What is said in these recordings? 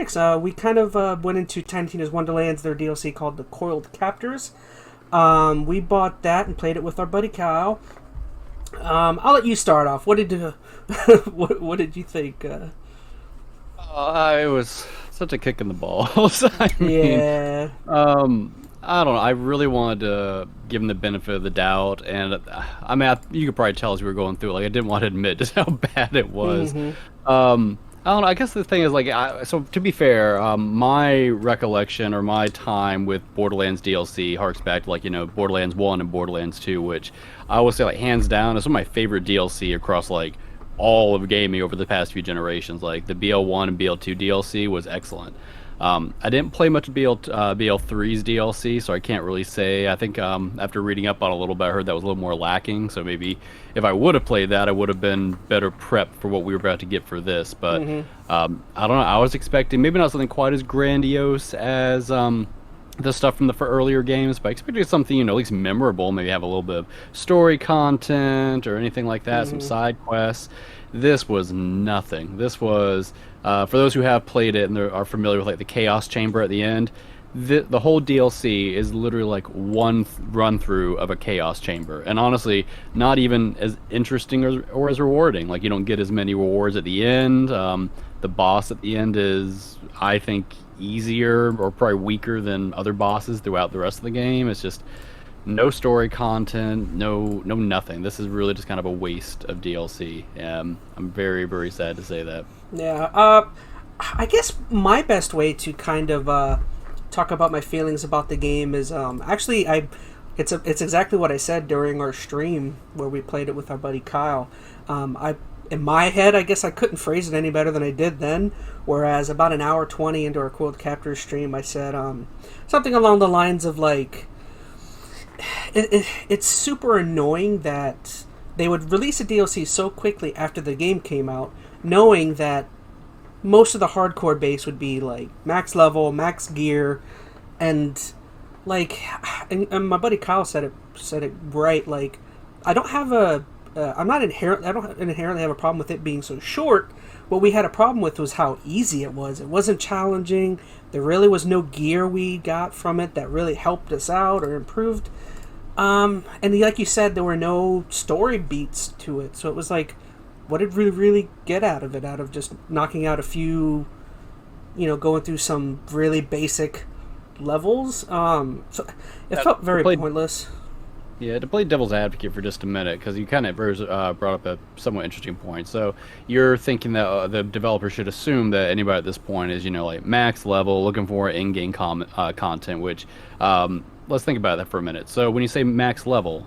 thanks. We kind of went into Tiny Tina's Wonderlands, their DLC called the Coiled Captors. We bought that and played it with our buddy Kyle. I'll let you start off. What did what did you think? It was such a kick in the balls. Yeah. I don't know. I really wanted to give him the benefit of the doubt, and you could probably tell as we were going through it, like I didn't want to admit just how bad it was. I don't know. I guess the thing is, like, so to be fair, my recollection or my time with Borderlands DLC harks back to, like, Borderlands 1 and Borderlands 2, which I would say, like, hands down, is some of my favorite DLC across, like, all of gaming over the past few generations. Like, the BL1 and BL2 DLC was excellent. I didn't play much BL3's DLC, so I can't really say. I think after reading up on it a little bit, I heard that was a little more lacking. So maybe if I would have played that, I would have been better prepped for what we were about to get for this. But I don't know. I was expecting maybe not something quite as grandiose as the stuff from the earlier games, but I expected something, at least memorable. Maybe have a little bit of story content or anything like that, some side quests. This was nothing. This was, for those who have played it and are familiar with, like, the Chaos Chamber at the end, the whole DLC is literally like one run through of a Chaos Chamber, and honestly, not even as interesting or as rewarding. Like, you don't get as many rewards at the end. The boss at the end is, I think, easier or probably weaker than other bosses throughout the rest of the game. It's just no story content, no nothing. This is really just kind of a waste of DLC. I'm very, very sad to say that. Yeah. I guess my best way to kind of talk about my feelings about the game is actually it's exactly what I said during our stream where we played it with our buddy Kyle. In my head, I guess I couldn't phrase it any better than I did then. Whereas about an hour 20 into our Coiled Captors stream, I said something along the lines of, like, it's super annoying that they would release a DLC so quickly after the game came out, knowing that most of the hardcore base would be, like, max level, max gear, and, like, and my buddy Kyle said it right. Like, I don't inherently have a problem with it being so short. What we had a problem with was how easy it was. It wasn't challenging. There really was no gear we got from it that really helped us out or improved. And like you said, there were no story beats to it. So it was like, what did we really get out of it? Out of just knocking out a few, going through some really basic levels. So it felt very pointless. Yeah, to play devil's advocate for just a minute, because you kind of brought up a somewhat interesting point. So you're thinking that the developer should assume that anybody at this point is, like, max level, looking for in-game content, which, let's think about that for a minute. So when you say max level,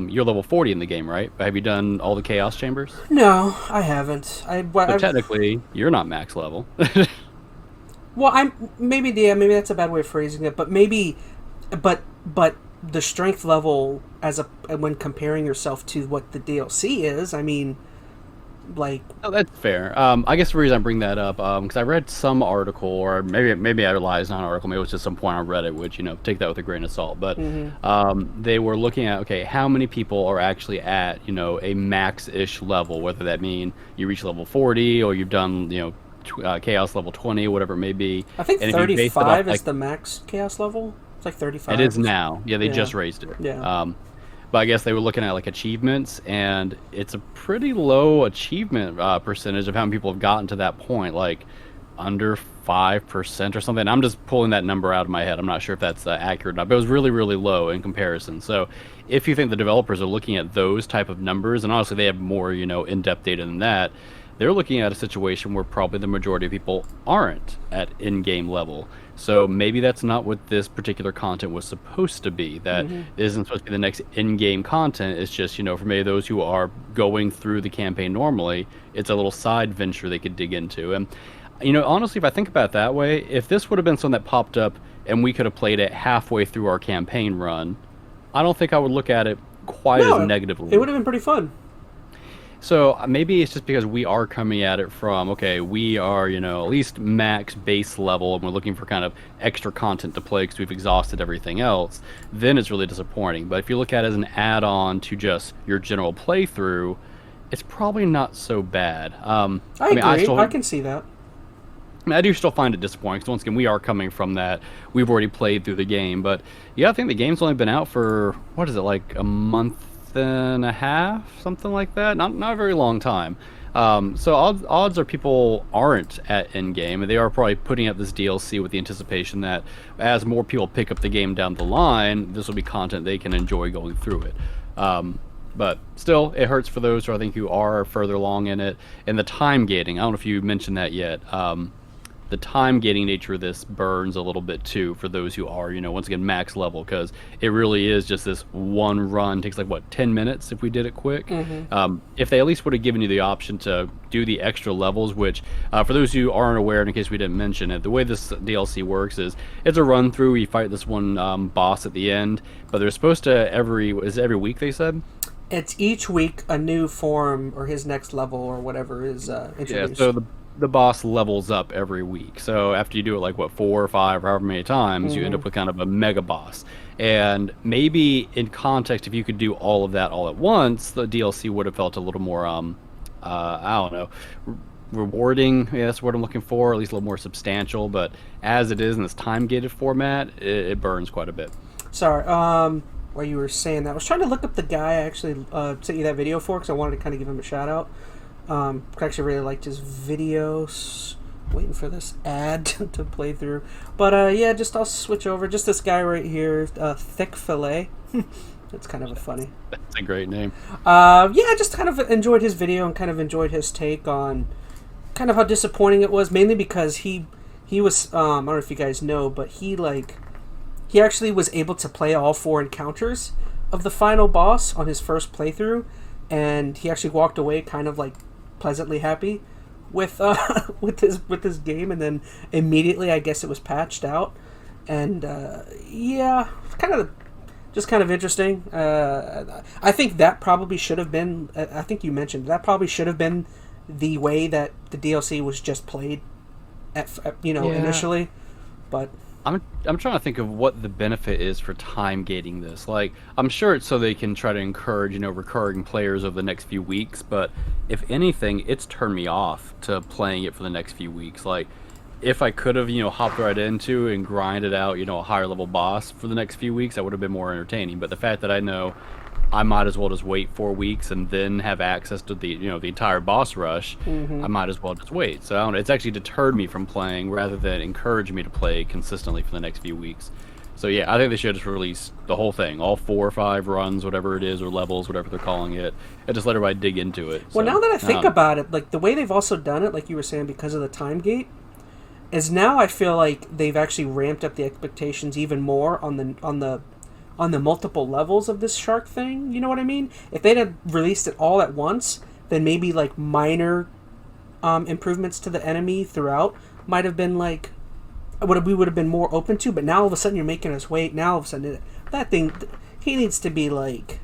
you're level 40 in the game, right? Have you done all the Chaos Chambers? No, I haven't. So technically, you're not max level. Well, maybe that's a bad way of phrasing it, but but the strength level when comparing yourself to what the DLC is, I mean, like... Oh, that's fair. I guess the reason I bring that up, because I read some article, or maybe I lied, it's not an article, maybe it was just some point on Reddit, which, take that with a grain of salt, but they were looking at, okay, how many people are actually at, a max-ish level, whether that mean you reach level 40, or you've done, Chaos level 20, whatever it may be. I think 35 is the max Chaos level. Like 35. It is now. Yeah, they just raised it. Yeah. But I guess they were looking at, like, achievements, and it's a pretty low achievement percentage of how many people have gotten to that point, like under 5% or something. I'm just pulling that number out of my head. I'm not sure if that's accurate or not, but it was really, really low in comparison. So if you think the developers are looking at those type of numbers, and honestly they have more, in-depth data than that, they're looking at a situation where probably the majority of people aren't at in-game level. So maybe that's not what this particular content was supposed to be. That isn't supposed to be the next in-game content. It's just, for maybe those who are going through the campaign normally, it's a little side venture they could dig into. And, honestly, if I think about it that way, if this would have been something that popped up and we could have played it halfway through our campaign run, I don't think I would look at it quite as negatively. It would have been pretty fun. So maybe it's just because we are coming at it from, okay, we are, at least max base level, and we're looking for kind of extra content to play because we've exhausted everything else, then it's really disappointing. But if you look at it as an add-on to just your general playthrough, it's probably not so bad. I agree. I can see that. I mean, I do still find it disappointing because once again, we are coming from that. We've already played through the game, but yeah, I think the game's only been out for what is it, like a month and a half, something like that. Not a very long time. So odds are people aren't at endgame, and they are probably putting up this DLC with the anticipation that as more people pick up the game down the line, this will be content they can enjoy going through it. But still, it hurts for those who I think who are further along in it. And the time gating, I don't know if you mentioned that yet. The time gating nature of this burns a little bit too for those who are, once again, max level, because it really is just this one run. It takes like, what, 10 minutes if we did it quick? If they at least would have given you the option to do the extra levels, which for those who aren't aware, in case we didn't mention it, the way this DLC works is it's a run through. You fight this one boss at the end, but they're supposed to every week, they said? It's each week a new form or his next level or whatever is introduced. Yeah, so the boss levels up every week. So after you do it like, what, 4 or 5 or however many times, you end up with kind of a mega boss. And maybe in context, if you could do all of that all at once, the DLC would have felt a little more, I don't know, rewarding. Yeah, that's what I'm looking for, or at least a little more substantial. But as it is in this time-gated format, it burns quite a bit. Sorry, while you were saying that, I was trying to look up the guy I actually sent you that video for, because I wanted to kind of give him a shout-out. I actually really liked his videos. Waiting for this ad to play through. But yeah, I'll switch over. Just this guy right here, Thick Fillet. That's kind of a funny. That's a great name. Yeah, I just kind of enjoyed his video and kind of enjoyed his take on kind of how disappointing it was, mainly because he was, I don't know if you guys know, but he actually was able to play all 4 encounters of the final boss on his first playthrough, and he actually walked away kind of like pleasantly happy with with his game, and then immediately I guess it was patched out, and yeah, kind of interesting. I think that probably should have been. I think you mentioned that probably should have been the way that the DLC was just played at initially, but. I'm trying to think of what the benefit is for time gating this. Like, I'm sure it's so they can try to encourage, recurring players over the next few weeks, but if anything, it's turned me off to playing it for the next few weeks. Like, if I could have, hopped right into and grinded out, a higher level boss for the next few weeks, that would have been more entertaining. But the fact that I know I might as well just wait 4 weeks and then have access to the the entire boss rush. I might as well just wait. So I don't know, it's actually deterred me from playing rather than encourage me to play consistently for the next few weeks. So yeah, I think they should just release the whole thing, all 4 or 5 runs, whatever it is, or levels, whatever they're calling it, and just let everybody dig into it. Well, now that I think about it, like the way they've also done it, like you were saying, because of the time gate, is now I feel like they've actually ramped up the expectations even more on the multiple levels of this shark thing. You know what I mean? If they'd have released it all at once, then maybe like minor improvements to the enemy throughout might have been like we would have been more open to. But now all of a sudden you're making us wait. Now all of a sudden that thing, he needs to be like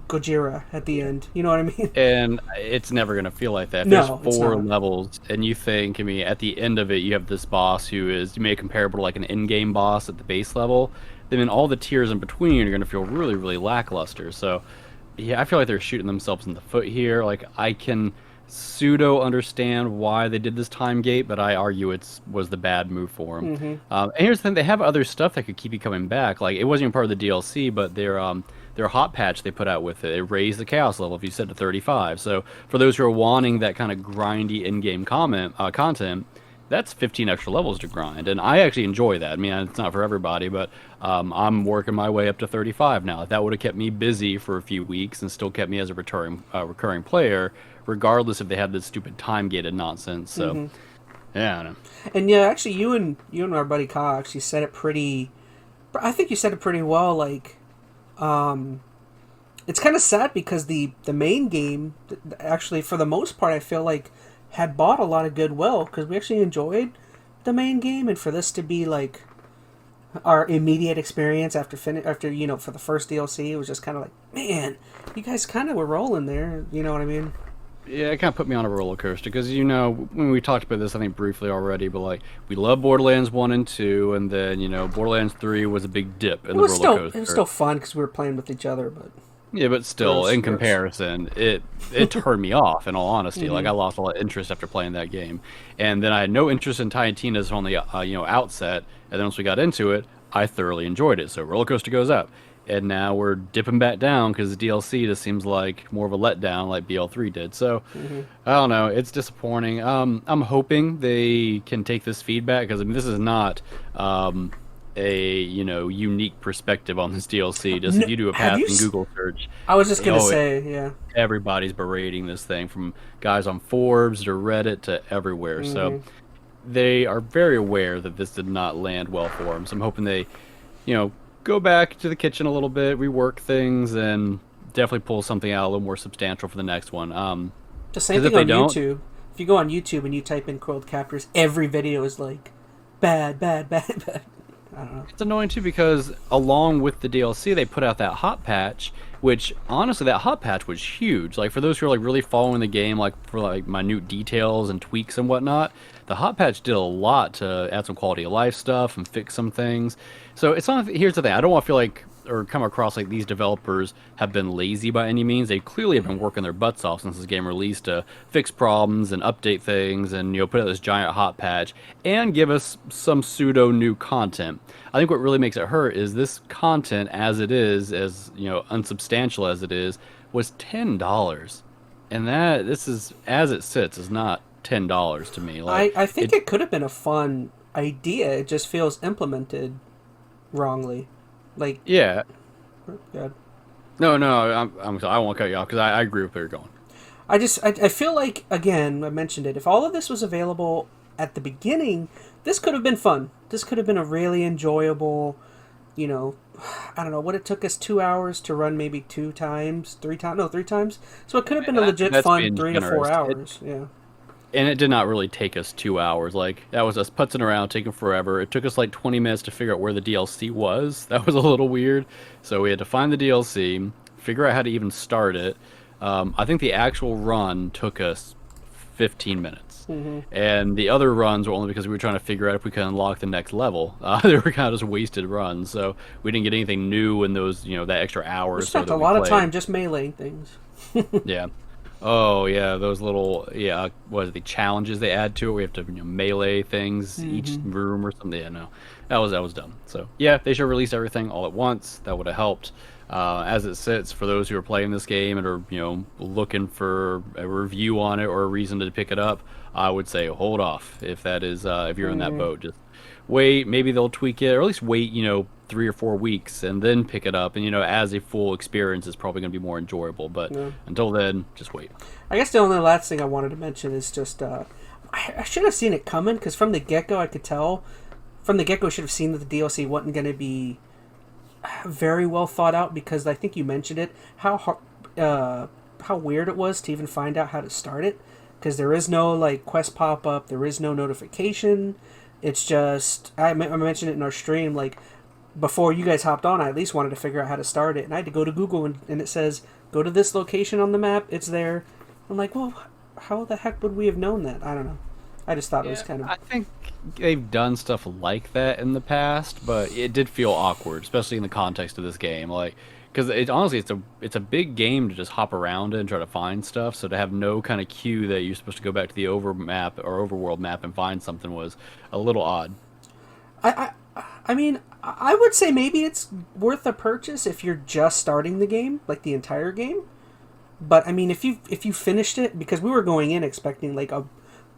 Gojira at the end. You know what I mean? And it's never going to feel like that. If No, there's it's 4 not. levels, and you think, at the end of it, you have this boss who is, you may comparable to like an in-game boss at the base level, then in all the tiers in between are going to feel really, really lackluster. So, yeah, I feel like they're shooting themselves in the foot here. Like, I can pseudo understand why they did this time gate, but I argue was the bad move for them. And here's the thing: they have other stuff that could keep you coming back. Like, it wasn't even part of the DLC, but their hot patch they put out with it raised the chaos level if you set to 35. So for those who are wanting that kind of grindy in-game content, that's 15 extra levels to grind, and I actually enjoy that. I mean, it's not for everybody, but I'm working my way up to 35 now. If that would have kept me busy for a few weeks and still kept me as a recurring player, regardless if they had this stupid time-gated nonsense. So, yeah, I don't know. And yeah, actually, you and our buddy Kyle actually said it pretty. I think you said it pretty well. Like, it's kind of sad because the main game, actually, for the most part, I feel like had bought a lot of goodwill because we actually enjoyed the main game, and for this to be like our immediate experience after for the first DLC, it was just kind of like, man, you guys kind of were rolling there. You know what I mean? Yeah, it kind of put me on a roller coaster because, when we talked about this, I think briefly already, but like, we love Borderlands 1 and 2, and then, Borderlands 3 was a big dip in the roller coaster. It was still fun because we were playing with each other, but... Yeah, but still, in comparison, it turned me off. In all honesty, like I lost a lot of interest after playing that game, and then I had no interest in Tiny Tina's from the outset. And then once we got into it, I thoroughly enjoyed it. So roller coaster goes up, and now we're dipping back down because the DLC just seems like more of a letdown, like BL3 did. So I don't know, it's disappointing. I'm hoping they can take this feedback because I mean this is not. A unique perspective on this DLC. Just if you do a passing Google search, I was just gonna say, yeah, everybody's berating this thing from guys on Forbes to Reddit to everywhere. So they are very aware that this did not land well for them. So I'm hoping they, go back to the kitchen a little bit, rework things, and definitely pull something out a little more substantial for the next one. The same thing on YouTube. If you go on YouTube and you type in Coiled Captors, every video is like bad, bad, bad, bad. I don't know. It's annoying too because along with the DLC, they put out that hot patch, which honestly, that hot patch was huge. Like for those who are like really following the game, like for like minute details and tweaks and whatnot, the hot patch did a lot to add some quality of life stuff and fix some things. So it's not. Here's the thing: I don't want to feel like or come across like these developers have been lazy by any means. They clearly have been working their butts off since this game released to fix problems and update things and put out this giant hot patch and give us some pseudo new content. I think what really makes it hurt is this content as it is, as unsubstantial as it is, was $10. And this is as it sits is not $10 to me. Like I think it could have been a fun idea. It just feels implemented wrongly. Like yeah. God. No, I'm sorry. I won't cut you off because I agree with where you're going. I feel like, again, I mentioned it. If all of this was available at the beginning, this could have been fun. This could have been a really enjoyable, I don't know, what it took us 2 hours to run maybe 3 times. So it could have been a legit fun 3 to 4 hours. Yeah. And it did not really take us 2 hours. Like, that was us putzing around, taking forever. It took us like 20 minutes to figure out where the DLC was. That was a little weird. So we had to find the DLC, figure out how to even start it. I think the actual run took us 15 minutes. And the other runs were only because we were trying to figure out if we could unlock the next level. They were kind of just wasted runs. So we didn't get anything new in those, that extra hour. We spent a lot of time just meleeing things. Yeah. Oh yeah, those little what are the challenges they add to it? We have to melee things each room or something. Yeah, no, that was dumb. So yeah, they should release everything all at once. That would have helped. As it sits, for those who are playing this game and are looking for a review on it or a reason to pick it up, I would say hold off if that is if you're in that boat. Just wait. Maybe they'll tweak it, or at least wait 3 or 4 weeks and then pick it up. And as a full experience, it's probably going to be more enjoyable. But until then, just wait. I guess the only last thing I wanted to mention is just I should have seen it coming because from the get-go I could tell. From the get-go, I should have seen that the DLC wasn't going to be very well thought out because I think you mentioned it, how weird it was to even find out how to start it because there is no like quest pop-up, there is no notification. It's just I mentioned it in our stream, like before you guys hopped on, I at least wanted to figure out how to start it, and I had to go to Google and it says go to this location on the map, it's there. I'm like, well, how the heck would we have known that? I don't know. I just thought it was kind of... I think they've done stuff like that in the past, but it did feel awkward, especially in the context of this game. Like, because honestly, it's a big game to just hop around and try to find stuff. So to have no kind of cue that you're supposed to go back to the overworld map and find something was a little odd. I mean, I would say maybe it's worth a purchase if you're just starting the game, like the entire game. But I mean, if you finished it, because we were going in expecting like a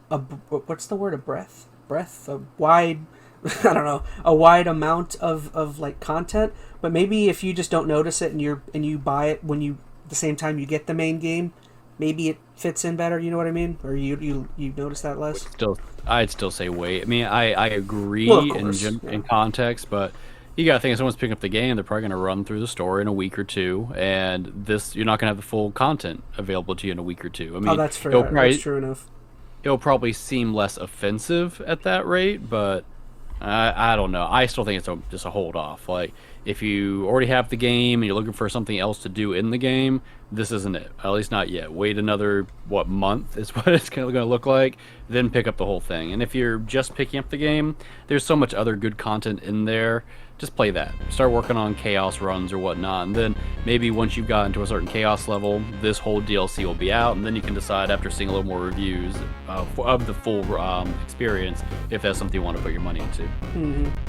what's the word? A wide, I don't know, a wide amount of like content. But maybe if you just don't notice it and you buy it when the same time you get the main game, maybe it fits in better. You know what I mean? Or you notice that less? I'd still say wait. I mean, I agree in context, but you gotta think if someone's picking up the game, they're probably gonna run through the story in a week or two, and you're not gonna have the full content available to you in a week or two. I mean, that's fair. That's true enough. It'll probably seem less offensive at that rate, but I don't know. I still think it's just a hold off. Like, If you already have the game and you're looking for something else to do in the game, this isn't it. At least not yet. Wait another, month is what it's going to look like, then pick up the whole thing. And if you're just picking up the game, there's so much other good content in there. Just play that. Start working on chaos runs or whatnot, and then maybe once you've gotten to a certain chaos level, this whole DLC will be out, and then you can decide after seeing a little more reviews of the full experience if that's something you want to put your money into. Mm-hmm.